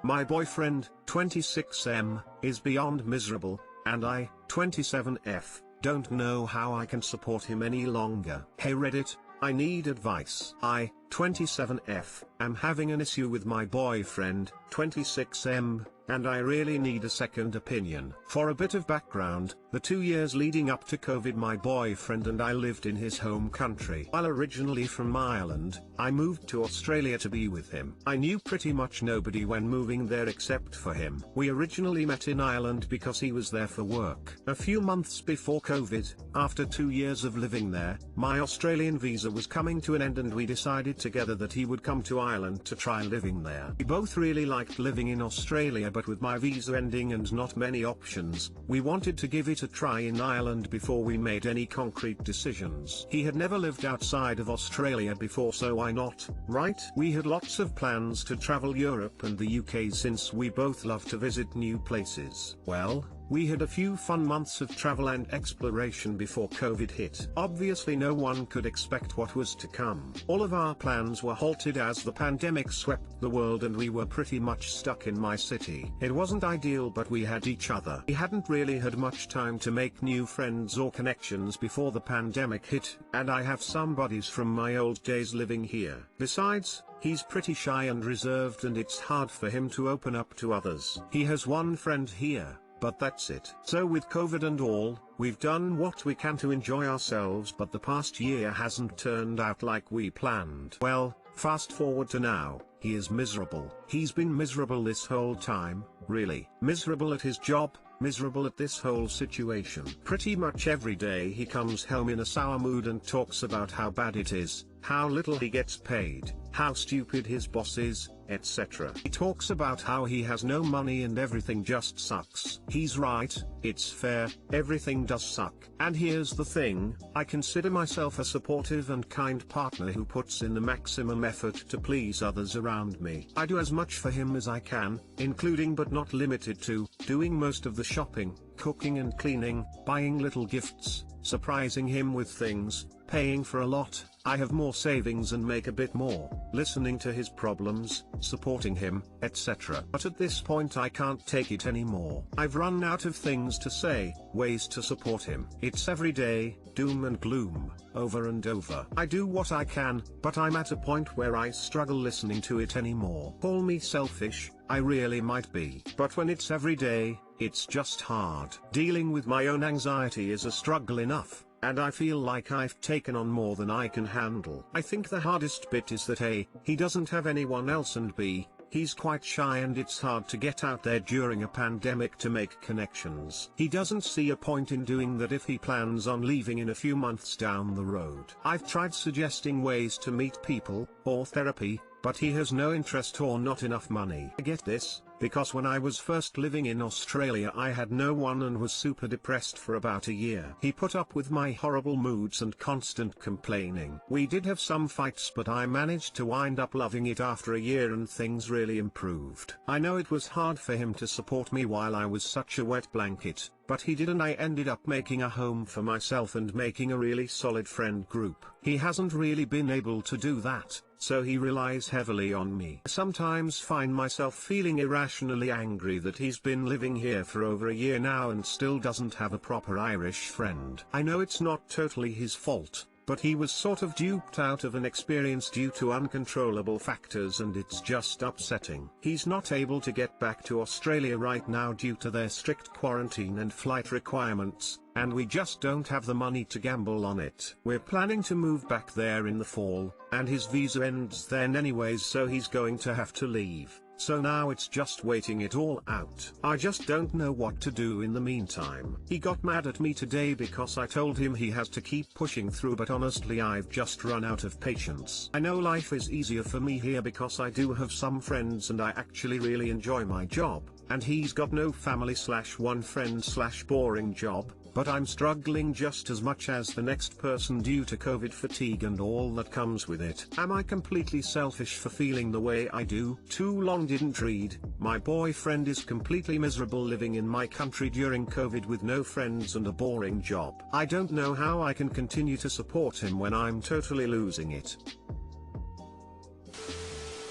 My boyfriend, 26M, is beyond miserable, and I, 27F, don't know how I can support him any longer. Hey Reddit, I need advice. I, 27F, am having an issue with my boyfriend, 26M, and I really need a second opinion. For a bit of background, the 2 years leading up to COVID, my boyfriend and I lived in his home country. While originally from Ireland, I moved to Australia to be with him. I knew pretty much nobody when moving there except for him. We originally met in Ireland because he was there for work. A few months before COVID, after 2 years of living there, my Australian visa was coming to an end and we decided together that he would come to Ireland to try living there. We both really liked living in Australia, but with my visa ending and not many options, we wanted to give it a try in Ireland before we made any concrete decisions. He had never lived outside of Australia before, so why not, right? We had lots of plans to travel Europe and the UK since we both love to visit new places. Well, we had a few fun months of travel and exploration before COVID hit. Obviously no one could expect what was to come. All of our plans were halted as the pandemic swept the world and we were pretty much stuck in my city. It wasn't ideal, but we had each other. We hadn't really had much time to make new friends or connections before the pandemic hit, and I have some buddies from my old days living here. Besides, he's pretty shy and reserved and it's hard for him to open up to others. He has one friend here, but that's it. So with COVID and all, we've done what we can to enjoy ourselves, but the past year hasn't turned out like we planned. Well, fast forward to now, he is miserable. He's been miserable this whole time, really. Miserable at his job, miserable at this whole situation. Pretty much every day he comes home in a sour mood and talks about how bad it is, how little he gets paid, how stupid his boss is, etc. He talks about how he has no money and everything just sucks. He's right, it's fair, everything does suck. And here's the thing, I consider myself a supportive and kind partner who puts in the maximum effort to please others around me. I do as much for him as I can, including but not limited to, doing most of the shopping, cooking and cleaning, buying little gifts, surprising him with things, paying for a lot. I have more savings and make a bit more, listening to his problems, supporting him, etc. But at this point I can't take it anymore. I've run out of things to say, ways to support him. It's every day, doom and gloom, over and over. I do what I can, but I'm at a point where I struggle listening to it anymore. Call me selfish, I really might be. But when it's every day, it's just hard. Dealing with my own anxiety is a struggle enough, and I feel like I've taken on more than I can handle. I think the hardest bit is that A, he doesn't have anyone else, and B, he's quite shy and it's hard to get out there during a pandemic to make connections. He doesn't see a point in doing that if he plans on leaving in a few months down the road. I've tried suggesting ways to meet people, or therapy, but he has no interest or not enough money. I get this, because when I was first living in Australia I had no one and was super depressed for about a year. He put up with my horrible moods and constant complaining. We did have some fights, but I managed to wind up loving it after a year and things really improved. I know it was hard for him to support me while I was such a wet blanket, but he did, and I ended up making a home for myself and making a really solid friend group. He hasn't really been able to do that, so he relies heavily on me. I sometimes find myself feeling irrationally angry that he's been living here for over a year now and still doesn't have a proper Irish friend. I know it's not totally his fault, but he was sort of duped out of an experience due to uncontrollable factors, and it's just upsetting. He's not able to get back to Australia right now due to their strict quarantine and flight requirements, and we just don't have the money to gamble on it. We're planning to move back there in the fall, and his visa ends then anyways, so he's going to have to leave. So now it's just waiting it all out. I just don't know what to do in the meantime. He got mad at me today because I told him he has to keep pushing through, but honestly I've just run out of patience. I know life is easier for me here because I do have some friends and I actually really enjoy my job, and he's got no family / one friend / boring job, but I'm struggling just as much as the next person due to COVID fatigue and all that comes with it. Am I completely selfish for feeling the way I do? Too long didn't read. My boyfriend is completely miserable living in my country during COVID with no friends and a boring job. I don't know how I can continue to support him when I'm totally losing it.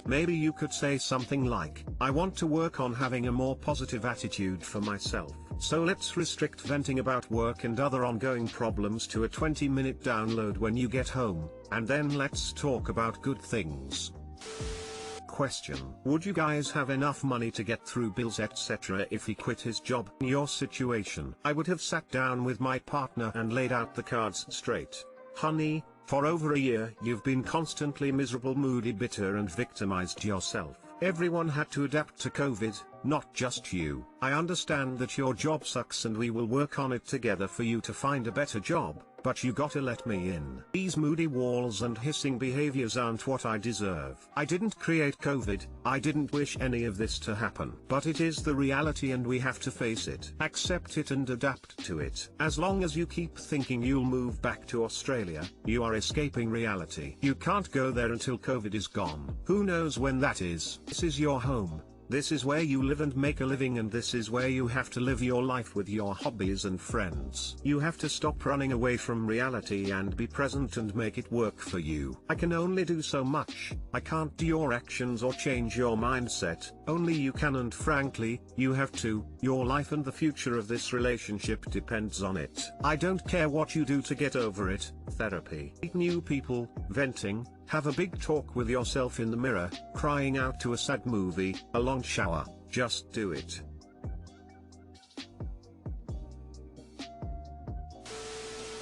Maybe you could say something like, I want to work on having a more positive attitude for myself. So let's restrict venting about work and other ongoing problems to a 20-minute download when you get home, and then let's talk about good things. Question: would you guys have enough money to get through bills etc. if he quit his job? In your situation, I would have sat down with my partner and laid out the cards straight. Honey, for over a year you've been constantly miserable, moody, bitter and victimized yourself. Everyone had to adapt to COVID, not just you. I understand that your job sucks and we will work on it together for you to find a better job, but you gotta let me in. These moody walls and hissing behaviors aren't what I deserve. I didn't create COVID, I didn't wish any of this to happen. But it is the reality and we have to face it. Accept it and adapt to it. As long as you keep thinking you'll move back to Australia, you are escaping reality. You can't go there until COVID is gone. Who knows when that is? This is your home. This is where you live and make a living, and this is where you have to live your life with your hobbies and friends. You have to stop running away from reality and be present and make it work for you. I can only do so much. I can't do your actions or change your mindset, only you can, and frankly, you have to. Your life and the future of this relationship depends on it. I don't care what you do to get over it. Therapy, meet new people, venting, have a big talk with yourself in the mirror, crying out to a sad movie, a long shower, just do it.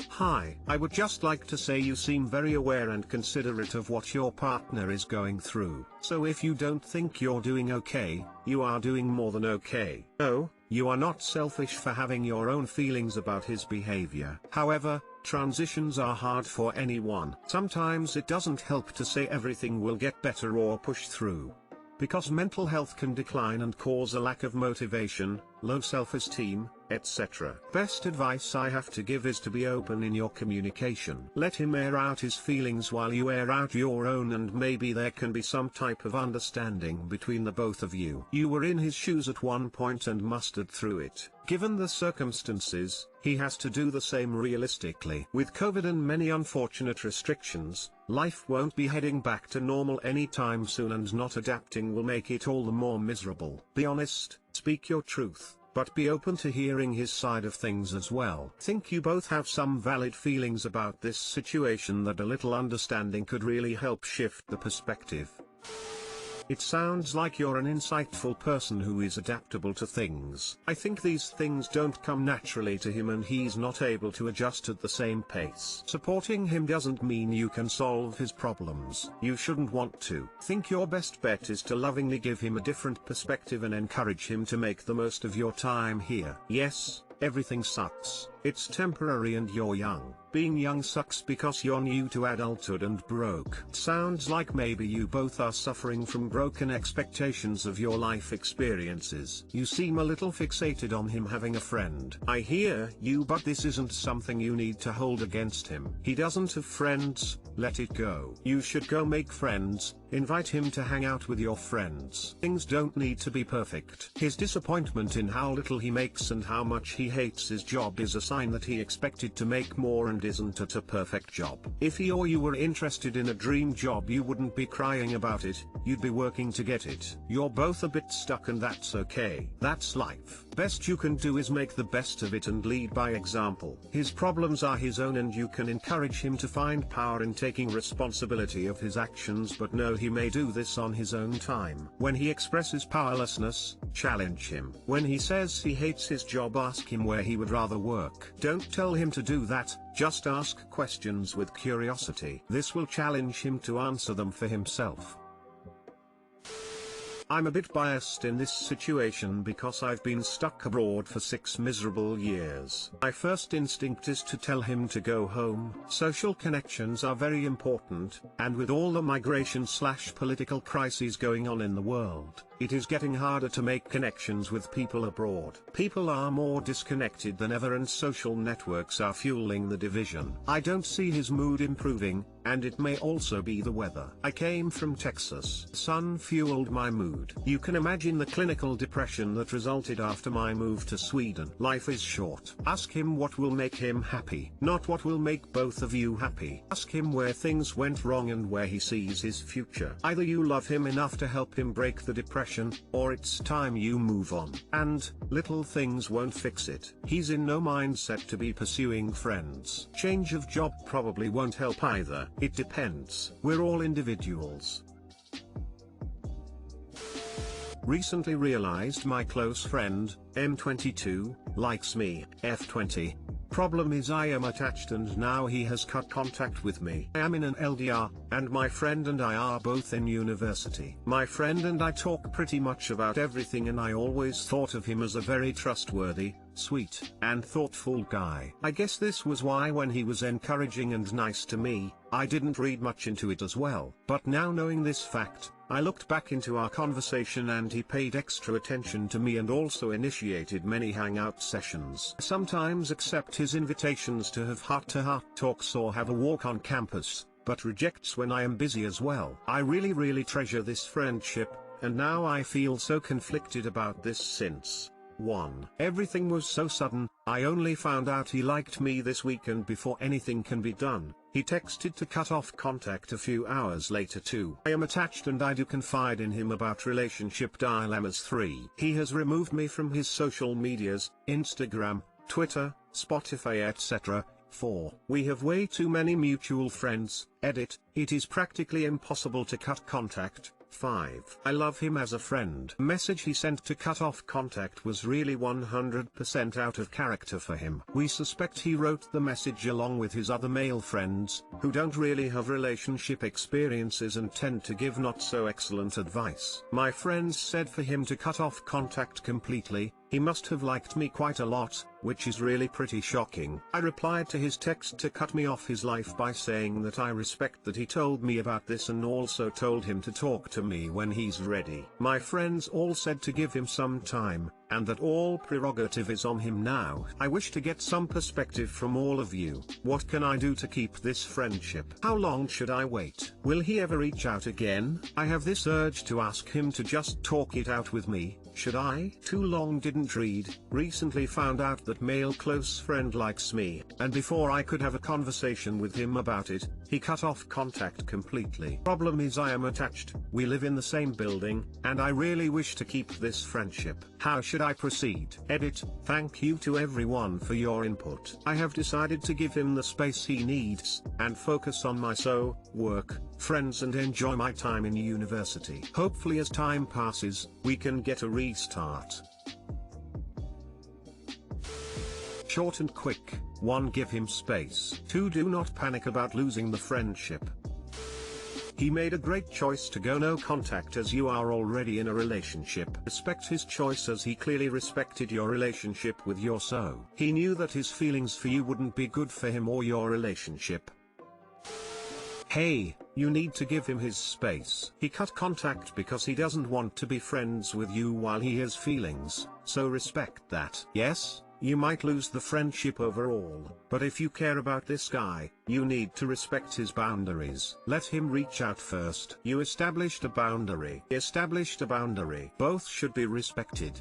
Hi, I would just like to say you seem very aware and considerate of what your partner is going through. So if you don't think you're doing okay, you are doing more than okay. No, you are not selfish for having your own feelings about his behavior. However, transitions are hard for anyone. Sometimes it doesn't help to say everything will get better or push through. Because mental health can decline and cause a lack of motivation, low self-esteem, etc. Best advice I have to give is to be open in your communication. Let him air out his feelings while you air out your own, and maybe there can be some type of understanding between the both of you. You were in his shoes at one point and mustered through it. Given the circumstances, he has to do the same realistically. With COVID and many unfortunate restrictions, life won't be heading back to normal anytime soon, and not adapting will make it all the more miserable. Be honest, speak your truth, but be open to hearing his side of things as well. Think you both have some valid feelings about this situation that a little understanding could really help shift the perspective. It sounds like you're an insightful person who is adaptable to things. I think these things don't come naturally to him and he's not able to adjust at the same pace. Supporting him doesn't mean you can solve his problems. You shouldn't want to. Think your best bet is to lovingly give him a different perspective and encourage him to make the most of your time here. Yes, everything sucks. It's temporary and you're young. Being young sucks because you're new to adulthood and broke. Sounds like maybe you both are suffering from broken expectations of your life experiences. You seem a little fixated on him having a friend. I hear you, but this isn't something you need to hold against him. He doesn't have friends, let it go. You should go make friends, invite him to hang out with your friends. Things don't need to be perfect. His disappointment in how little he makes and how much he hates his job is a sign that he expected to make more and isn't at a perfect job. If he or you were interested in a dream job, you wouldn't be crying about it, you'd be working to get it. You're both a bit stuck and that's okay. That's life. Best you can do is make the best of it and lead by example. His problems are his own and you can encourage him to find power in taking responsibility of his actions, but know he may do this on his own time. When he expresses powerlessness, challenge him. When he says he hates his job, ask him where he would rather work. Don't tell him to do that, just ask questions with curiosity. This will challenge him to answer them for himself. I'm a bit biased in this situation because I've been stuck abroad for 6 miserable years. My first instinct is to tell him to go home. Social connections are very important, and with all the migration/political crises going on in the world, it is getting harder to make connections with people abroad. People are more disconnected than ever and social networks are fueling the division. I don't see his mood improving, and it may also be the weather. I came from Texas. Sun fueled my mood. You can imagine the clinical depression that resulted after my move to Sweden. Life is short. Ask him what will make him happy, not what will make both of you happy. Ask him where things went wrong and where he sees his future. Either you love him enough to help him break the depression, or it's time you move on. And, little things won't fix it. He's in no mindset to be pursuing friends. Change of job probably won't help either. It depends. We're all individuals. Recently realized my close friend, M22, likes me, F20. Problem is I am attached and now he has cut contact with me. I am in an LDR, and my friend and I are both in university. My friend and I talk pretty much about everything and I always thought of him as a very trustworthy, sweet, and thoughtful guy. I guess this was why when he was encouraging and nice to me, I didn't read much into it as well. But now knowing this fact, I looked back into our conversation and he paid extra attention to me and also initiated many hangout sessions. I sometimes accept his invitations to have heart-to-heart talks or have a walk on campus, but rejects when I am busy as well. I really treasure this friendship, and now I feel so conflicted about this since 1. Everything was so sudden. I only found out he liked me this weekend before anything can be done. He texted to cut off contact a few hours later. 2. I am attached and I do confide in him about relationship dilemmas. 3. He has removed me from his social medias, Instagram, Twitter, Spotify, etc. 4. We have way too many mutual friends. Edit, it is practically impossible to cut contact. 5. I love him as a friend. The message he sent to cut off contact was really 100% out of character for him. We suspect he wrote the message along with his other male friends, who don't really have relationship experiences and tend to give not so excellent advice. My friends said for him to cut off contact completely. He must have liked me quite a lot, which is really pretty shocking. I replied to his text to cut me off his life by saying that I respect that he told me about this and also told him to talk to me when he's ready. My friends all said to give him some time, and that all prerogative is on him now. I wish to get some perspective from all of you. What can I do to keep this friendship? How long should I wait? Will he ever reach out again? I have this urge to ask him to just talk it out with me. Should I? Too long didn't read. Recently found out that male close friend likes me, and before I could have a conversation with him about it, he cut off contact completely. Problem is I am attached. We live in the same building, and I really wish to keep this friendship. How should I proceed? Edit, thank you to everyone for your input. I have decided to give him the space he needs, and focus on my work, friends and enjoy my time in university. Hopefully as time passes, we can get a restart. Short and quick. 1. Give him space. 2. Do not panic about losing the friendship. He made a great choice to go no contact as you are already in a relationship. Respect his choice as he clearly respected your relationship with your he knew that his feelings for you wouldn't be good for him or your relationship. Hey, you need to give him his space. He cut contact because he doesn't want to be friends with you while he has feelings, so respect that. Yes, you might lose the friendship overall, but if you care about this guy, you need to respect his boundaries. Let him reach out first. You established a boundary. Both should be respected.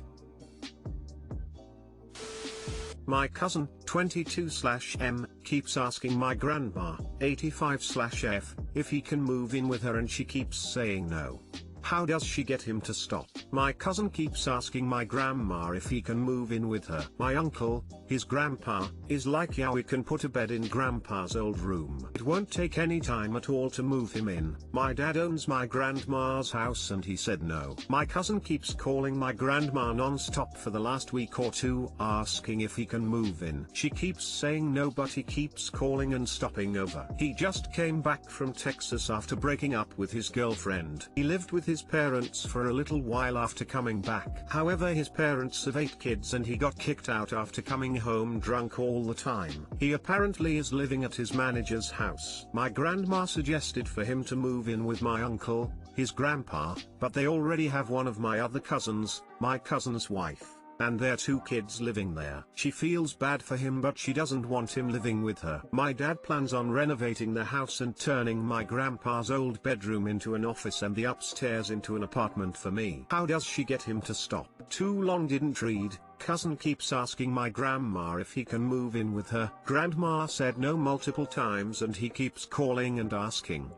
My cousin, 22/M, keeps asking my grandma, 85/F, if he can move in with her and she keeps saying no. How does she get him to stop? My cousin keeps asking my grandma if he can move in with her. My uncle, his grandpa, is like, yeah, we can put a bed in grandpa's old room. It won't take any time at all to move him in. My dad owns my grandma's house and he said no. My cousin keeps calling my grandma non-stop for the last week or two asking if he can move in. She keeps saying no but he keeps calling and stopping over. He just came back from Texas after breaking up with his girlfriend. He lived with his parents for a little while after coming back. However, his parents have 8 kids and he got kicked out after coming home drunk all the time. He apparently is living at his manager's house. My grandma suggested for him to move in with my uncle, his grandpa, but they already have one of my other cousins, my cousin's wife. and their 2 kids living there. She feels bad for him, but she doesn't want him living with her. My dad plans on renovating the house and turning my grandpa's old bedroom into an office and the upstairs into an apartment for me. How does she get him to stop? Too long didn't read. Cousin keeps asking my grandma if he can move in with her. Grandma said no multiple times and he keeps calling and asking.